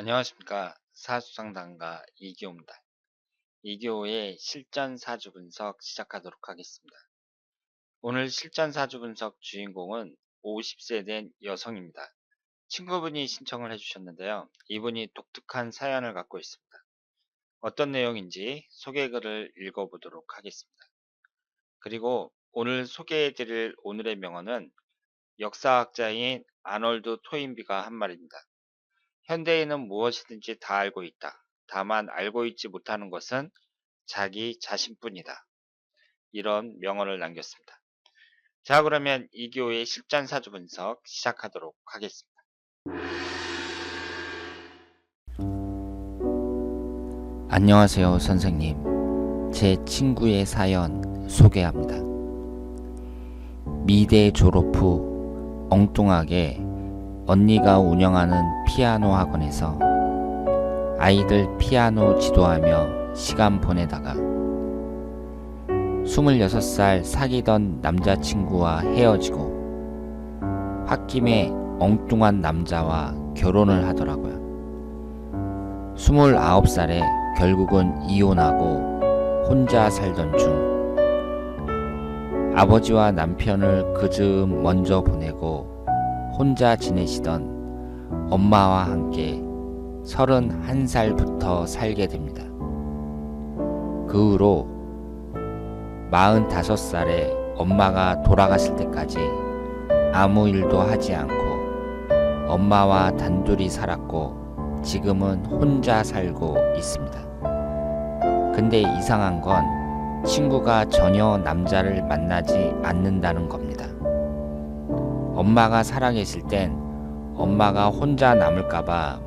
안녕하십니까. 사주상담가 이기호입니다. 이기호의 실전 사주 분석 시작하도록 하겠습니다. 오늘 실전 사주 분석 주인공은 50세 된 여성입니다. 친구분이 신청을 해주셨는데요. 이분이 독특한 사연을 갖고 있습니다. 어떤 내용인지 소개글을 읽어보도록 하겠습니다. 그리고 오늘 소개해드릴 오늘의 명언은 역사학자인 아놀드 토인비가 한 말입니다. 현대인은 무엇이든지 다 알고 있다. 다만 알고 있지 못하는 것은 자기 자신뿐이다. 이런 명언을 남겼습니다. 자, 그러면 이교의 실전 사주 분석 시작하도록 하겠습니다. 안녕하세요, 선생님. 제 친구의 사연 소개합니다. 미대 졸업 후 엉뚱하게 언니가 운영하는 피아노 학원에서 아이들 피아노 지도하며 시간 보내다가 26살 사귀던 남자친구와 헤어지고 홧김에 엉뚱한 남자와 결혼을 하더라고요. 29살에 결국은 이혼하고 혼자 살던 중 아버지와 남편을 그즈음 먼저 보내고 혼자 지내시던 엄마와 함께 31살부터 살게 됩니다. 그 후로 45살에 엄마가 돌아가실 때까지 아무 일도 하지 않고 엄마와 단둘이 살았고 지금은 혼자 살고 있습니다. 근데 이상한 건 친구가 전혀 남자를 만나지 않는다는 겁니다. 엄마가 살아계실 땐 엄마가 혼자 남을까봐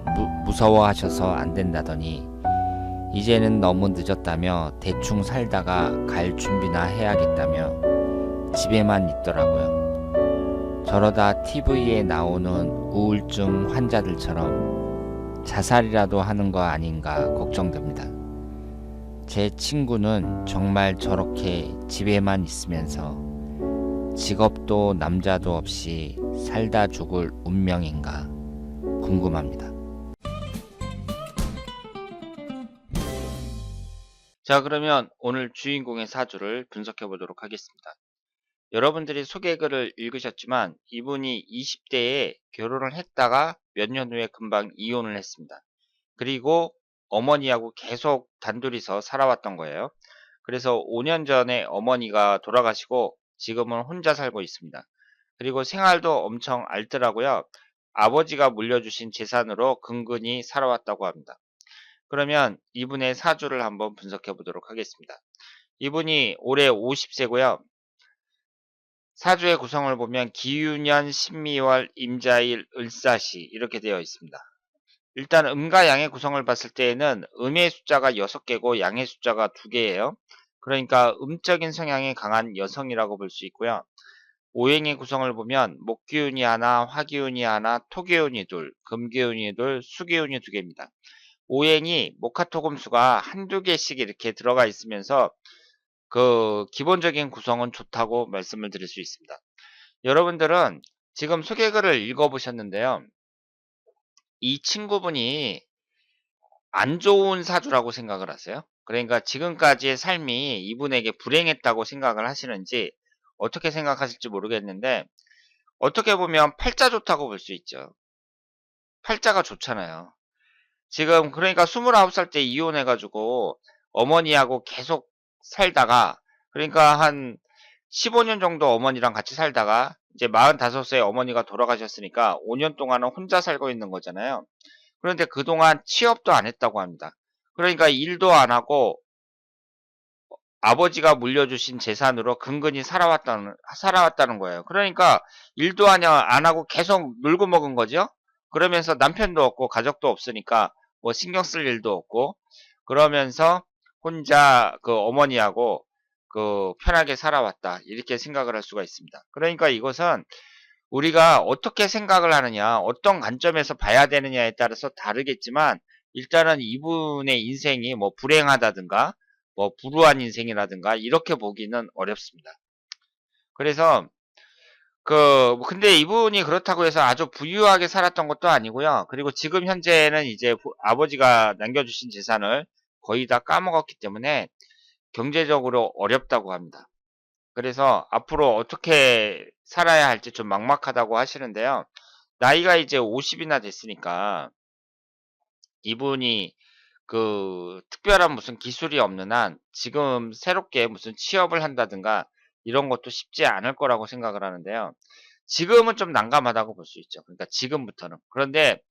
무서워하셔서 안 된다더니 이제는 너무 늦었다며 대충 살다가 갈 준비나 해야겠다며 집에만 있더라고요. 저러다 TV에 나오는 우울증 환자들처럼 자살이라도 하는 거 아닌가 걱정됩니다. 제 친구는 정말 저렇게 집에만 있으면서 직업도 남자도 없이 살다 죽을 운명인가 궁금합니다. 자, 그러면 오늘 주인공의 사주를 분석해 보도록 하겠습니다. 여러분들이 소개글을 읽으셨지만 이분이 20대에 결혼을 했다가 몇 년 후에 금방 이혼을 했습니다. 그리고 어머니하고 계속 단둘이서 살아왔던 거예요. 그래서 5년 전에 어머니가 돌아가시고 지금은 혼자 살고 있습니다. 그리고 생활도 엄청 알뜰하고요. 아버지가 물려주신 재산으로 근근히 살아왔다고 합니다. 그러면 이분의 사주를 한번 분석해 보도록 하겠습니다. 이분이 올해 50세고요. 사주의 구성을 보면 기유년, 신미월, 임자일, 을사시 이렇게 되어 있습니다. 일단 음과 양의 구성을 봤을 때에는 음의 숫자가 6개고 양의 숫자가 2개예요. 그러니까 음적인 성향이 강한 여성이라고 볼 수 있고요. 오행의 구성을 보면 목기운이 하나, 화기운이 하나, 토기운이 둘, 금기운이 둘, 수기운이 2개입니다. 오행이 목화토금수가 한두 개씩 이렇게 들어가 있으면서 그 기본적인 구성은 좋다고 말씀을 드릴 수 있습니다. 여러분들은 지금 소개글을 읽어보셨는데요. 이 친구분이 안 좋은 사주라고 생각을 하세요? 그러니까 지금까지의 삶이 이분에게 불행했다고 생각을 하시는지 어떻게 생각하실지 모르겠는데 어떻게 보면 팔자 좋다고 볼 수 있죠. 팔자가 좋잖아요. 지금 그러니까 29살 때 이혼해가지고 어머니하고 계속 살다가 그러니까 한 15년 정도 어머니랑 같이 살다가 이제 45세 어머니가 돌아가셨으니까 5년 동안은 혼자 살고 있는 거잖아요. 그런데 그동안 취업도 안 했다고 합니다. 그러니까 일도 안 하고 아버지가 물려주신 재산으로 근근히 살아왔다는 거예요. 그러니까 일도 안 하고 계속 놀고 먹은 거죠. 그러면서 남편도 없고 가족도 없으니까 뭐 신경 쓸 일도 없고 그러면서 혼자 그 어머니하고 그 편하게 살아왔다. 이렇게 생각을 할 수가 있습니다. 그러니까 이것은 우리가 어떻게 생각을 하느냐, 어떤 관점에서 봐야 되느냐에 따라서 다르겠지만 일단은 이분의 인생이 뭐 불행하다든가 뭐 불우한 인생이라든가 이렇게 보기는 어렵습니다. 그래서 근데 이분이 그렇다고 해서 아주 부유하게 살았던 것도 아니고요. 그리고 지금 현재는 이제 아버지가 남겨주신 재산을 거의 다 까먹었기 때문에 경제적으로 어렵다고 합니다. 그래서 앞으로 어떻게 살아야 할지 좀 막막하다고 하시는데요. 나이가 이제 50이나 됐으니까 이분이 특별한 무슨 기술이 없는 한 지금 새롭게 무슨 취업을 한다든가 이런 것도 쉽지 않을 거라고 생각을 하는데요. 지금은 좀 난감하다고 볼 수 있죠. 그러니까 지금부터는. 그런데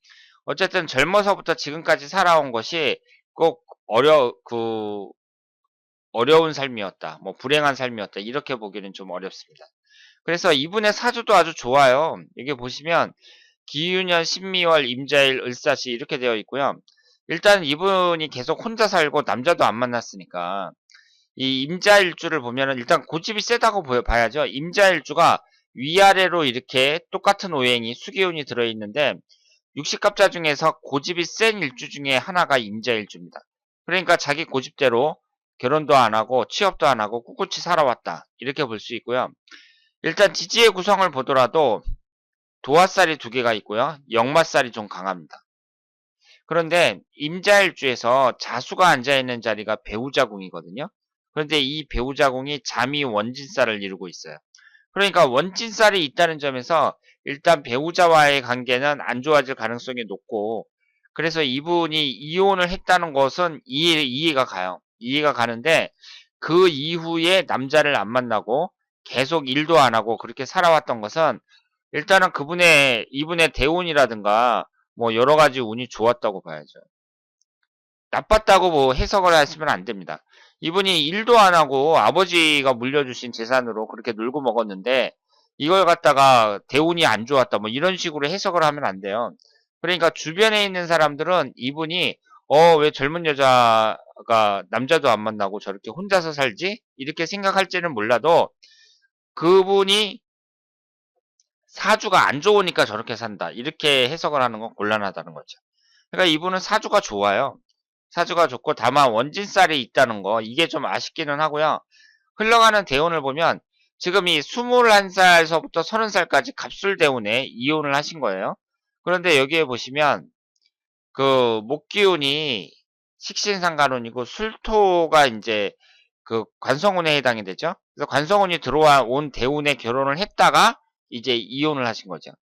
어쨌든 젊어서부터 지금까지 살아온 것이 꼭 어려운 삶이었다. 뭐 불행한 삶이었다. 이렇게 보기는 좀 어렵습니다. 그래서 이분의 사주도 아주 좋아요. 여기 보시면 기유년, 신미월, 임자일, 을사시 이렇게 되어 있고요. 일단 이분이 계속 혼자 살고 남자도 안 만났으니까 이 임자일주를 보면은 일단 고집이 세다고 봐야죠. 임자일주가 위아래로 이렇게 똑같은 오행이 수기운이 들어있는데 육식갑자 중에서 고집이 센 일주 중에 하나가 임자일주입니다. 그러니까 자기 고집대로 결혼도 안 하고 취업도 안 하고 꿋꿋이 살아왔다. 이렇게 볼 수 있고요. 일단 지지의 구성을 보더라도 도화살이 두 개가 있고요. 역마살이 좀 강합니다. 그런데 임자일주에서 자수가 앉아있는 자리가 배우자궁이거든요. 그런데 이 배우자궁이 잠이 원진살을 이루고 있어요. 그러니까 원진살이 있다는 점에서 일단 배우자와의 관계는 안 좋아질 가능성이 높고, 그래서 이분이 이혼을 했다는 것은 이해가 가요. 이해가 가는데 그 이후에 남자를 안 만나고 계속 일도 안 하고 그렇게 살아왔던 것은 일단은 이분의 대운이라든가 뭐 여러 가지 운이 좋았다고 봐야죠. 나빴다고 뭐 해석을 하시면 안 됩니다. 이분이 일도 안 하고 아버지가 물려주신 재산으로 그렇게 놀고 먹었는데 이걸 갖다가 대운이 안 좋았다 뭐 이런 식으로 해석을 하면 안 돼요. 그러니까 주변에 있는 사람들은 이분이 왜 젊은 여자가 남자도 안 만나고 저렇게 혼자서 살지? 이렇게 생각할지는 몰라도 그분이 사주가 안 좋으니까 저렇게 산다. 이렇게 해석을 하는 건 곤란하다는 거죠. 그러니까 이분은 사주가 좋아요. 사주가 좋고 다만 원진살이 있다는 거 이게 좀 아쉽기는 하고요. 흘러가는 대운을 보면 지금 이 21살서부터 30살까지 갑술대운에 이혼을 하신 거예요. 그런데 여기에 보시면 목기운이 식신상간운이고 술토가 이제 관성운에 해당이 되죠. 그래서 관성운이 들어와 온 대운에 결혼을 했다가 이제 이혼을 하신 거죠.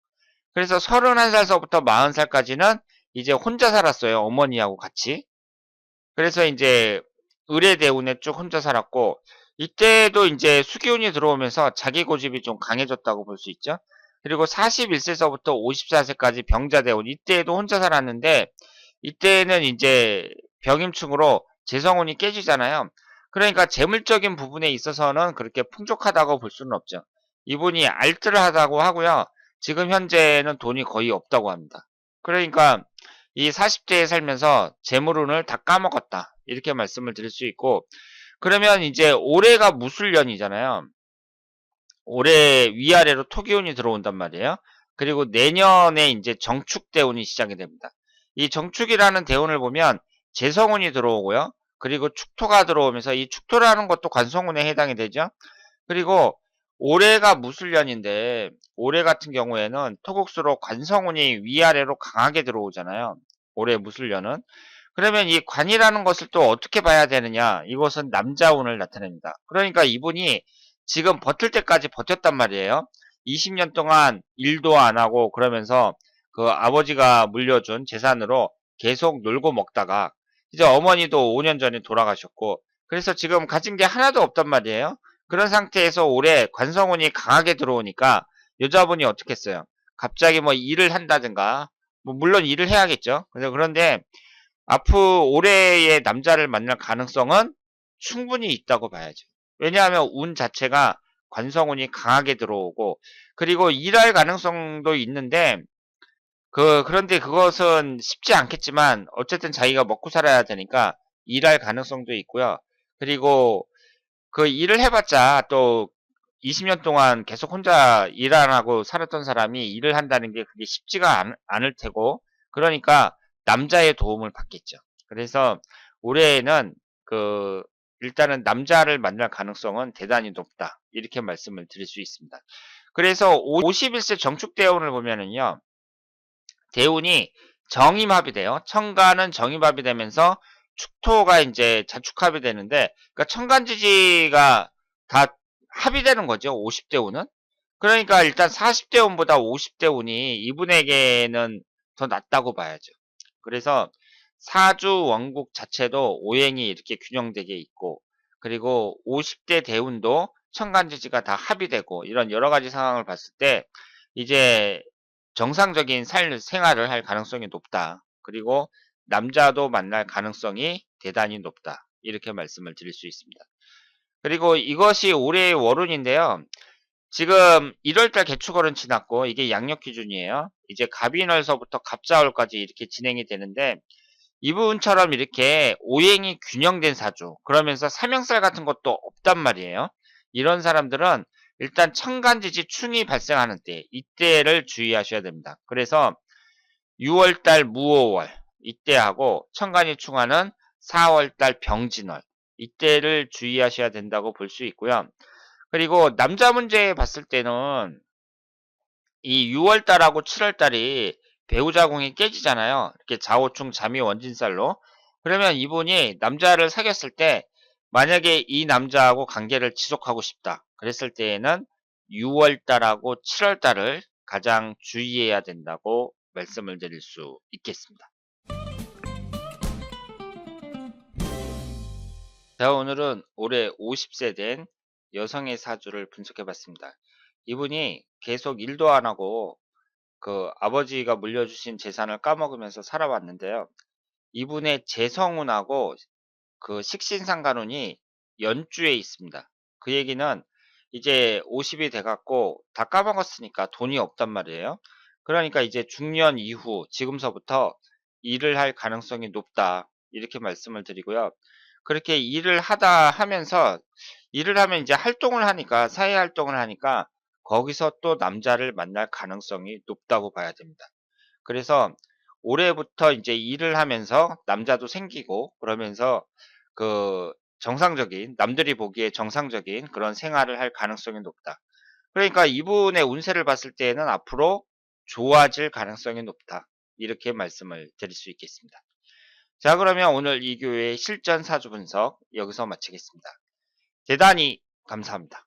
그래서 31살서부터 40살까지는 이제 혼자 살았어요. 어머니하고 같이. 그래서 이제 의례대운에 쭉 혼자 살았고 이때도 이제 수기운이 들어오면서 자기 고집이 좀 강해졌다고 볼 수 있죠. 그리고 41세서부터 54세까지 병자대운 이때도 혼자 살았는데 이때는 이제 병임충으로 재성운이 깨지잖아요. 그러니까 재물적인 부분에 있어서는 그렇게 풍족하다고 볼 수는 없죠. 이분이 알뜰하다고 하고요. 지금 현재는 돈이 거의 없다고 합니다. 그러니까 이 40대에 살면서 재물운을 다 까먹었다. 이렇게 말씀을 드릴 수 있고, 그러면 이제 올해가 무술년이잖아요. 올해 위아래로 토기운이 들어온단 말이에요. 그리고 내년에 이제 정축대운이 시작이 됩니다. 이 정축이라는 대운을 보면 재성운이 들어오고요. 그리고 축토가 들어오면서 이 축토라는 것도 관성운에 해당이 되죠. 그리고 올해가 무술년인데 올해 같은 경우에는 토국수로 관성운이 위아래로 강하게 들어오잖아요. 올해 무술년은. 그러면 이 관이라는 것을 또 어떻게 봐야 되느냐? 이것은 남자운을 나타냅니다. 그러니까 이분이 지금 버틸 때까지 버텼단 말이에요. 20년 동안 일도 안 하고 그러면서 아버지가 물려준 재산으로 계속 놀고 먹다가 이제 어머니도 5년 전에 돌아가셨고 그래서 지금 가진 게 하나도 없단 말이에요. 그런 상태에서 올해 관성운이 강하게 들어오니까 여자분이 어떻게 했어요? 갑자기 뭐 일을 한다든가 뭐 물론 일을 해야겠죠. 그런데 앞으로 올해의 남자를 만날 가능성은 충분히 있다고 봐야죠. 왜냐하면 운 자체가 관성운이 강하게 들어오고 그리고 일할 가능성도 있는데 그런데 그것은 쉽지 않겠지만 어쨌든 자기가 먹고 살아야 되니까 일할 가능성도 있고요. 그리고 일을 해봤자 또 20년 동안 계속 혼자 일 안 하고 살았던 사람이 일을 한다는 게 그게 쉽지가 않을 테고, 그러니까 남자의 도움을 받겠죠. 그래서 올해에는 일단은 남자를 만날 가능성은 대단히 높다. 이렇게 말씀을 드릴 수 있습니다. 그래서 51세 정축대운을 보면은요. 대운이 정임합이 돼요. 천간은 정임합이 되면서 축토가 이제 자축합이 되는데, 그러니까 천간지지가 다 합이 되는 거죠. 50대 운은. 그러니까 일단 40대 운보다 50대 운이 이분에게는 더 낫다고 봐야죠. 그래서 사주 원국 자체도 오행이 이렇게 균형되게 있고, 그리고 50대 대운도 천간지지가 다 합이 되고, 이런 여러 가지 상황을 봤을 때 이제 정상적인 생활을 할 가능성이 높다. 그리고 남자도 만날 가능성이 대단히 높다. 이렇게 말씀을 드릴 수 있습니다. 그리고 이것이 올해의 월운인데요. 지금 1월달 개축월은 지났고 이게 양력 기준이에요. 이제 갑인월서부터 갑자월까지 이렇게 진행이 되는데, 이분처럼 이렇게 오행이 균형된 사주, 그러면서 삼형살 같은 것도 없단 말이에요. 이런 사람들은 일단 천간지지 충이 발생하는 때, 이때를 주의하셔야 됩니다. 그래서 6월달 무오월 이때하고 천간이 충하는 4월달 병진월 이때를 주의하셔야 된다고 볼 수 있고요. 그리고 남자 문제 봤을 때는 이 6월달하고 7월달이 배우자궁이 깨지잖아요. 이렇게 좌우충 잠이 원진살로. 그러면 이분이 남자를 사귀었을 때 만약에 이 남자하고 관계를 지속하고 싶다. 그랬을 때에는 6월달하고 7월달을 가장 주의해야 된다고 말씀을 드릴 수 있겠습니다. 자, 오늘은 올해 50세 된 여성의 사주를 분석해 봤습니다. 이분이 계속 일도 안 하고 그 아버지가 물려주신 재산을 까먹으면서 살아왔는데요. 이분의 재성운하고 그 식신상간운이 연주에 있습니다. 그 얘기는 이제 50이 돼갖고 다 까먹었으니까 돈이 없단 말이에요. 그러니까 이제 중년 이후 지금서부터 일을 할 가능성이 높다. 이렇게 말씀을 드리고요. 그렇게 일을 하다 하면서 일을 하면 이제 활동을 하니까 사회 활동을 하니까 거기서 또 남자를 만날 가능성이 높다고 봐야 됩니다. 그래서 올해부터 이제 일을 하면서 남자도 생기고 그러면서 그 정상적인 남들이 보기에 정상적인 그런 생활을 할 가능성이 높다. 그러니까 이분의 운세를 봤을 때에는 앞으로 좋아질 가능성이 높다. 이렇게 말씀을 드릴 수 있겠습니다. 자, 그러면 오늘 이 교회의 실전 사주 분석 여기서 마치겠습니다. 대단히 감사합니다.